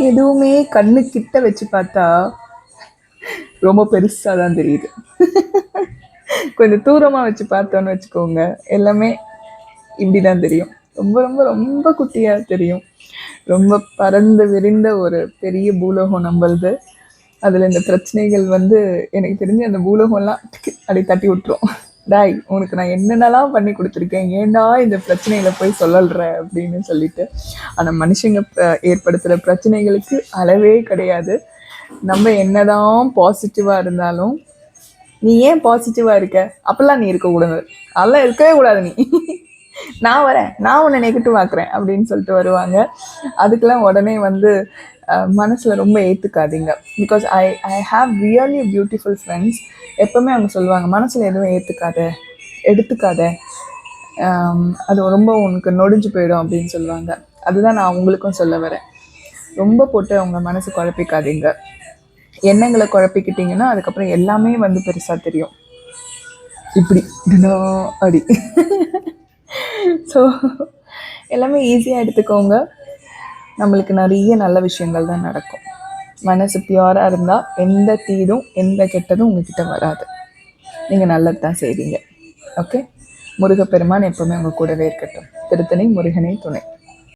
எதுவுமே கண்ணு கிட்ட வச்சு பார்த்தா ரொம்ப பெருசாக தான் தெரியுது. கொஞ்சம் தூரமாக வச்சு பார்த்தோன்னு வச்சுக்கோங்க, எல்லாமே இப்படி தான் தெரியும். ரொம்ப ரொம்ப ரொம்ப குட்டியாக தெரியும். ரொம்ப பறந்து விரிந்த ஒரு பெரிய பூலோகம் நம்மளுது. அதில் இந்த பிரச்சனைகள் வந்து எனக்கு தெரிஞ்சு அந்த பூலோகம்லாம் அப்படி தட்டி விட்டுரும். டாய் உனக்கு நான் என்னென்னலாம் பண்ணி கொடுத்துருக்கேன், ஏன்டா இந்த பிரச்சனையில போய் சொல்லல்ற அப்படின்னு சொல்லிட்டு. ஆனால் மனுஷங்க ஏற்படுத்துகிற பிரச்சனைகளுக்கு அளவே கிடையாது. நம்ம என்னதான் பாசிட்டிவாக இருந்தாலும், நீ ஏன் பாசிட்டிவாக இருக்க, அப்பெல்லாம் நீ இருக்கக்கூடாது, அதெல்லாம் இருக்கவே கூடாது, நீ நான் வரேன், நான் உன்னை நெகட்டிவ் ஆக்குறேன் அப்படின்னு சொல்லிட்டு வருவாங்க. அதுக்கெல்லாம் உடனே வந்து மனசில் ரொம்ப ஏற்றுக்காதீங்க. Because I have really beautiful friends. எப்போவுமே அவங்க சொல்லுவாங்க, மனசில் எதுவும் எடுத்துக்காத, அது ரொம்ப உனக்கு நொடிஞ்சு போயிடும் அப்படின்னு சொல்லுவாங்க. அதுதான் நான் உங்களுக்கும் சொல்ல வரேன். ரொம்ப போட்டு அவங்க மனசு குழப்பிக்காதீங்க. எண்ணங்களை குழப்பிக்கிட்டிங்கன்னா அதுக்கப்புறம் எல்லாமே வந்து பெருசாக தெரியும். இப்படி அப்படி. ஸோ எல்லாமே ஈஸியாக எடுத்துக்கோங்க. நம்மளுக்கு நிறைய நல்ல விஷயங்கள் தான் நடக்கும். மனசு பியூராக இருந்தால் எந்த தீடும் எந்த கெட்டதும் உங்ககிட்ட வராது. நீங்கள் நல்லது தான் செய்வீங்க. ஓகே. முருகப்பெருமான் எப்பவுமே உங்கள் கூடவே இருக்கட்டும். திருத்தணி முருகனே துணை.